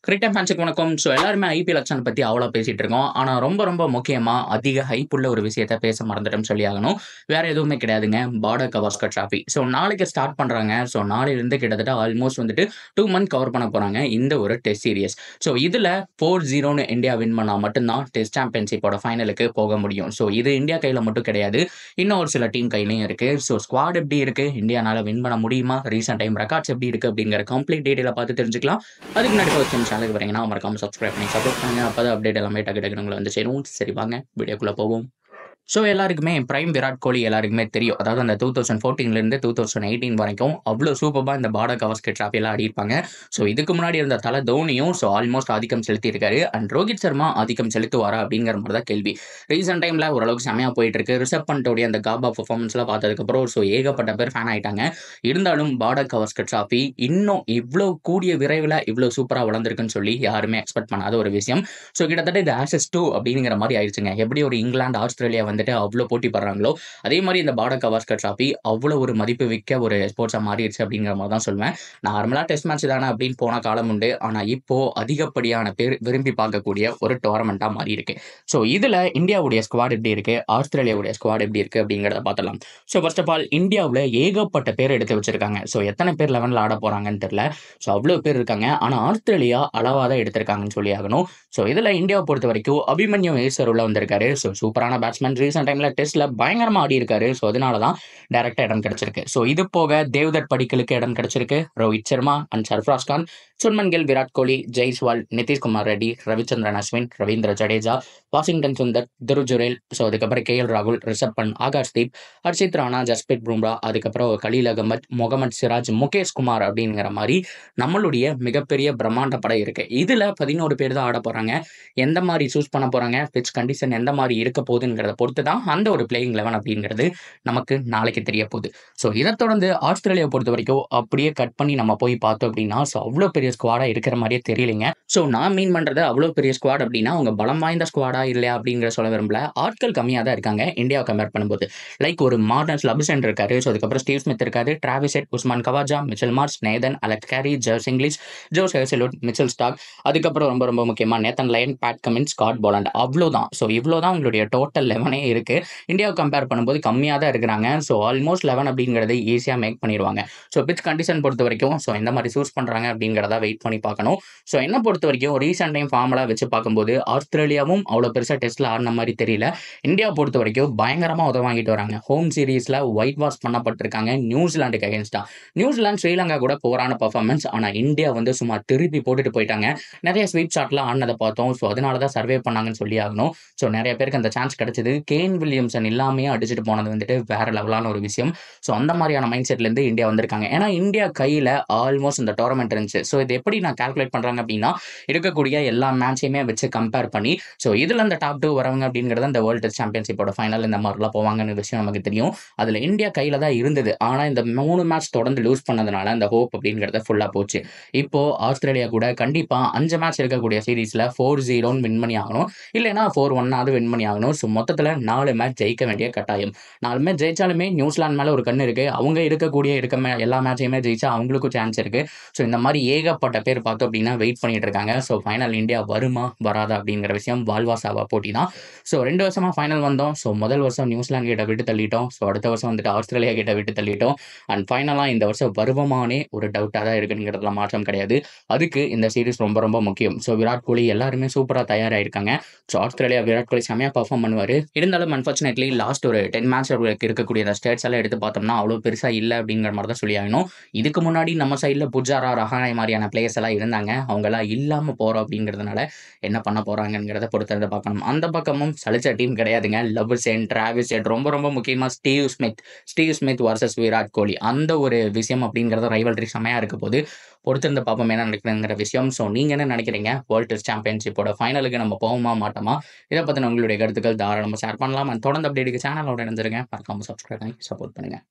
Cricket ஃபேன்ஸுக்கு வணக்கம். So எல்லாருமே ஐபிஎல் ஆக்ஷன் பத்தி அவ்வளோ பேசிட்டு இருக்கோம். ஆனா ரொம்ப முக்கியமா அதிக ஹைப் உள்ள ஒரு விஷயத்த பேச மறந்துட்டோம்னு சொல்லி ஆகணும். வேற எதுவுமே கிடையாதுங்க. Border Gavaskar trophy. ஸோ நாளைக்கு ஸ்டார்ட் பண்றாங்க. ஸோ நாளையிலிருந்து கிட்டத்தட்ட ஆல்மோஸ்ட் வந்துட்டு 2 மந்த் கவர் பண்ண போறாங்க இந்த ஒரு டெஸ்ட் சீரியஸ். ஸோ இதுல 4-0ன்னு இந்தியா வின் பண்ணா மட்டும்தான் டெஸ்ட் சாம்பியன்ஷிப்போட ஃபைனலுக்கு போக முடியும். ஸோ இது இந்தியா கையில மட்டும் கிடையாது. இன்னும் ஒரு சில டீம் கையிலயும் இருக்கு. ஸோ ஸ்குவாட் எப்படி இருக்கு? இந்தியானால வின் பண்ண முடியுமா? ரீசென்ட் டைம் ரெக்கார்ட்ஸ் எப்படி இருக்கு? அப்படிங்கிற கம்ப்ளீட் டீடைல பார்த்து தெரிஞ்சுக்கலாம். அதுக்கு முன்னாடி ஃபர்ஸ்ட் டைம் சேனலுக்கு வரீங்கன்னா மறக்காம சப்ஸ்கிரைப் பண்ணி சப்போர்ட் பண்ணுங்க. அப்பதான் அப்டேட் எல்லாமே டக்கு டக்குனு உங்களை வந்து சேரும். சரி வாங்க வீடியோக்குள்ள போவோம். ஸோ எல்லாருக்குமே பிரைம் விராட் கோலி எல்லாருக்குமே தெரியும். அதாவது அந்த 2014லேருந்து 2018 வரைக்கும் அவ்வளோ சூப்பராக இந்த பார்டர் கவாஸ்கர் டிராஃபி எல்லாம் ஆடிருப்பாங்க. ஸோ இதுக்கு முன்னாடி இருந்த தல தோனியும் ஆல்மோஸ்ட் ஆதிக்கம் செலுத்தியிருக்காரு. அண்ட் ரோஹித் சர்மா ஆதிக்கம் செலுத்துவாரா அப்படிங்கிற மாதிரி தான் கேள்வி. ரீசெண்ட் டைமில் ஓரளவுக்கு செமையாக போயிட்டு இருக்கு. ரிஷப் பண்டோடைய அந்த காபா பர்ஃபார்மன்ஸ்லாம் பார்த்ததுக்கப்புறம் ஏகப்பட்ட பேர் ஃபேன் ஆயிட்டாங்க. இருந்தாலும் பார்டர் கவாஸ்கர் டிராஃபி இன்னும் இவ்வளோ கூடிய விரைவில் இவ்வளோ சூப்பராக வளர்ந்துருக்குன்னு சொல்லி யாருமே எக்ஸ்பெக்ட் பண்ணாத ஒரு விஷயம். ஸோ கிட்டத்தட்ட இது ஆசஸ் 2 அப்படிங்கிற மாதிரி ஆயிடுச்சுங்க. எப்படி ஒரு இங்கிலாந்து ஆஸ்திரேலியா வந்துட்டு அவ்வளோ போட்டி படுறாங்களோ அதே மாதிரி இந்த பார்டர் கவாஸ்கர் டிராஃபி அவ்வளோ ஒரு மதிப்பு மிக்க ஒரு ஸ்போர்ட்ஸா மாறிடுச்சு அப்படிங்கிற மாதிரி தான் சொல்லுவேன். நார்மலா டெஸ்ட் மேட்ச் தானே அப்படின்னு போன காலம் உண்டு. ஆனா இப்போ அதிகப்படியான பேர் விரும்பி பார்க்கக்கூடிய ஒரு டோர்னமெண்டா மாறி இருக்கு. ஸோ இதுல இந்தியாவுடைய ஸ்குவாட் எப்படி இருக்கு, ஆஸ்திரேலியாவுடைய ஸ்குவாட் எப்படி இருக்கு அப்படிங்கிறத பார்த்தலாம். ஸோ ஃபர்ஸ்ட் ஆஃப் ஆல் இந்தியாவில் ஏகப்பட்ட பேர் எடுத்து வச்சிருக்காங்க. ஸோ எத்தனை பேர் 11ல் ஆட போறாங்கன்னு தெரியல. ஸோ அவ்வளோ பேர் இருக்காங்க. ஆனா ஆஸ்திரேலியா அளவாக தான் எடுத்திருக்காங்கன்னு சொல்லி ஆகணும். ஸோ இதுல இந்தியாவை பொறுத்த வரைக்கும் அபிமன்யு ஏசர் உள்ள வந்திருக்காரு. ஸோ சூப்பரான பேட்ஸ்மேன். ரீசெண்ட் டைம்ல டெஸ்ட்ல பயங்கரமா ஆடி இருக்காரு. ஸோ அதனால தான் டைரக்டா இடம் கிடைச்சிருக்கு. ஸோ இது போக தேவ்தத் படிக்கலுக்கு இடம் கிடைச்சிருக்கு. Rohit Sharma and Sarfaraz Khan, Shubman Gill, Virat Kohli, Jaiswal, Nitish Kumar Reddy, Ravichandran Ashwin, Ravindra Jadeja, Washington Sundar, Dhruv Jurel, so அதுக்கப்புறம் KL ராகுல், ரிஷப் பண்ட், ஆகாஷ்தீப், ஹர்ஷித் ராணா, ஜஸ்பிரித் பும்ரா, அதுக்கப்புறம் கலீல் அகமத், முகமது சிராஜ், முகேஷ் குமார் அப்படிங்கிற மாதிரி நம்மளுடைய மிகப்பெரிய பிரம்மாண்ட படம் இருக்கு. இதுல 11 பேர் தான் ஆட போறாங்க. எந்த மாதிரி சூஸ் பண்ண போறாங்க, பிட்ச் கண்டிஷன் எந்த மாதிரி இருக்க போகுதுங்கிறத பொறுத்து தான் அந்த ஒரு பிளேயிங் 11 அப்படிங்கிறது நமக்கு நாளைக்கு தெரிய போகுது. ஸோ இதை தொடர்ந்து ஆஸ்திரேலியா பொறுத்த வரைக்கும் அப்படியே கட் பண்ணி நம்ம போய் பார்த்தோம் அப்படின்னா அவ்வளோ பெரிய ஸ்குவாடா இருக்கிற மாதிரியே தெரியலைங்க. ஸோ நான் மீன் பண்றது அவ்வளோ பெரிய ஸ்குவாட் அப்படின்னா அவங்க பலம் வாய்ந்த ஸ்குவாடா இல்லையா அப்படிங்கிற சொல்ல விரும்பல. ஆட்கள் கம்மியாக தான் இருக்காங்க இந்தியாவை கம்பேர் பண்ணும்போது. லைக் ஒரு மார்டன்ஸ் லபுசென்ட் இருக்காரு. ஸோ அதுக்கப்புறம் ஸ்டீவ் ஸ்மித் இருக்காரு, Travis Head, Usman Khawaja, Mitchell Marsh, Nathan, Alex Carey, ஜர்ஸ் Inglis, Josh Hazlewood, Mitchell Starc, அதுக்கப்புறம் ரொம்ப முக்கியமா Nathan Lyon, Pat Cummins, Scott Boland. அவ்வளோதான். ஸோ இவ்வளோதான் உங்களுடைய டோட்டல் 11 இருக்கு. இந்தியாவை கம்பேர் பண்ணும்போது கம்மியாக தான் இருக்கிறாங்க. ஸோ ஆல்மோஸ்ட் 11 அப்படிங்கிறது ஈஸியாக மேக் பண்ணிடுவாங்க. ஸோ பிட்ச் கண்டிஷன் பொறுத்த வரைக்கும் எந்த மாதிரி சூஸ் பண்ணுறாங்க அப்படிங்கிறத வெயிட் பண்ணி பார்க்கணும். ஸோ என்ன பொறுத்த வரைக்கும் ரீசெண்ட் டைம் ஃபார்முலா வச்சு பார்க்கும்போது ஆஸ்திரேலியாவும் அவ்வளோ பெருசாக டெஸ்ட்டில் ஆடின மாதிரி தெரியல. இந்தியா பொறுத்த வரைக்கும் பயங்கரமாக உதவ வாங்கிட்டு வராங்க. ஹோம் சீரீஸில் ஒயிட் வாஷ் பண்ணப்பட்டிருக்காங்க நியூசிலாண்டுக்கு அகேன்ஸ்டா. நியூசிலாந்து ஸ்ரீலங்கா கூட போரான பர்ஃபார்மன்ஸ். ஆனால் இந்தியா சும்மா திருப்பி போட்டுட்டு போயிட்டாங்க. நிறைய ஸ்வீப் ஷாட்லாம் ஆடினதை பார்த்தோம். ஸோ அதனால தான் சர்வே பண்ணாங்கன்னு சொல்லி ஆகணும். ஸோ நிறைய பேருக்கு அந்த சான்ஸ் கிடைச்சது. கேன் வில்லியம்சன் இல்லாமே அடிச்சுட்டு போனது வேற லெவலான ஒரு விஷயம். ஸோ அந்த மாதிரியான மைண்ட் செட்லேருந்து இந்தியா வந்திருக்காங்க. ஏன்னா இந்தியா கையில் ஆல்மோஸ்ட் இந்த டோர்னமெண்ட் இருந்துச்சு. ஸோ இது எப்படி நான் கால்குலேட் பண்ணுறாங்க அப்படின்னா இருக்கக்கூடிய எல்லா மேட்சையுமே வச்சு கம்பேர் பண்ணி இதில் அந்த டாப் 2 வரவங்க அப்படிங்கிறது அந்த வேர்ல்டு டெஸ்ட் சாம்பியன்ஷிப்போட ஃபைனல் இந்த மாதிரிலாம் போவாங்கன்னு விஷயம் நமக்கு தெரியும். அதில் இந்தியா கையில் தான் இருந்தது. ஆனால் இந்த 3 மேட்ச் தொடர்ந்து லூஸ் பண்ணதுனால அந்த ஹோப் அப்படிங்கிறத ஃபுல்லாக போச்சு. இப்போ ஆஸ்திரேலியா கூட கண்டிப்பாக 5 மேட்ச் இருக்கக்கூடிய சீரீஸில் 4-0 வின் பண்ணி ஆகணும். இல்லைன்னா 4-1 வின் பண்ணி ஆகணும். ஸோ மொத்தத்தில் 4 மேட்ச் ஜெயிக்க வேண்டிய கட்டாயம். 4 மேட்ச் ஜெயிச்சாலுமே நியூசிலாந்து மேலே ஒரு கண்ணு இருக்கு. அவங்க இருக்கக்கூடிய எல்லா மேட்சையுமே ஜெயிச்சா அவங்களுக்கும் சான்ஸ் இருக்கு. ஸோ இந்த மாதிரி ஏகப்பட்ட பேர் பார்த்தோம் அப்படின்னா வெயிட் பண்ணிட்டு இருக்காங்க. ஸோ ஃபைனல் இந்தியா வருமா வராதா அப்படிங்கிற விஷயம் வாழ்வா சாவா போட்டி தான். ஸோ 2 வருஷமா ஃபைனல் வந்தோம். ஸோ முதல் வருஷம் நியூசிலாந்து கிட்ட விட்டு தள்ளிட்டோம். ஸோ அடுத்த வருஷம் ஆஸ்திரேலியா கிட்ட விட்டு தள்ளிட்டோம். அண்ட் ஃபைனலாக இந்த வருஷம் வருவமானே ஒரு டவுட்டாக தான் இருக்குங்கிறதுல மாற்றம் கிடையாது. அதுக்கு இந்த சீரிஸ் ரொம்ப முக்கியம். ஸோ விராட் கோலி எல்லாருமே சூப்பராக தயாராகிருக்காங்க. ஸோ ஆஸ்திரேலியா விராட் கோலி செமையாக பர்ஃபார்ம் பண்ணுவார். இருந்தாலும் அன்ஃபார்ச்சுனேட்லி லாஸ்ட் ஒரு 10 மேட்ச் இருக்கக்கூடிய அந்த ஸ்டேட்ஸ் எல்லாம் எடுத்து பார்த்தோம்னா அவ்வளோ பெருசாக இல்லை அப்படிங்கிற மாதிரி தான் சொல்லி ஆகணும். இதுக்கு முன்னாடி நம்ம சைடில் புஜாரா, ரஹானே மாதிரியான பிளேயர்ஸ் எல்லாம் இருந்தாங்க. அவங்கெல்லாம் இல்லாமல் போகிறோம் அப்படிங்கிறதுனால என்ன பண்ண போகிறாங்கிறத பொறுத்ததை பார்க்கணும். அந்த பக்கமும் சலிச்ச டீம் கிடையாதுங்க. லபுசென், டிராவிஸ் ஹெட், ரொம்ப முக்கியமாக Steve Smith versus Virat Kohli அந்த ஒரு விஷயம் அப்படிங்கிறத ரைவல்ரி செமையாக இருக்க போது பொறுத்திருந்து பார்ப்போம் என்ன நடக்குதுங்கிற விஷயம். ஸோ நீங்கள் என்ன நினைக்கிறீங்க? வேர்ல்டு டெஸ்ட் சாம்பியன்ஷிப்போட ஃபைனலுக்கு நம்ம போவோமா மாட்டோமா? இதை பற்றின உங்களுடைய கருத்துக்கள் தாராளமாக ஷேர் பண்ணலாம். தொடர்ந்து அப்டேட்டுக்கு சேனலோட இணைஞ்சிருங்க. மறக்காம சப்ஸ்கிரைப் பண்ணி சப்போர்ட் பண்ணுங்கள்.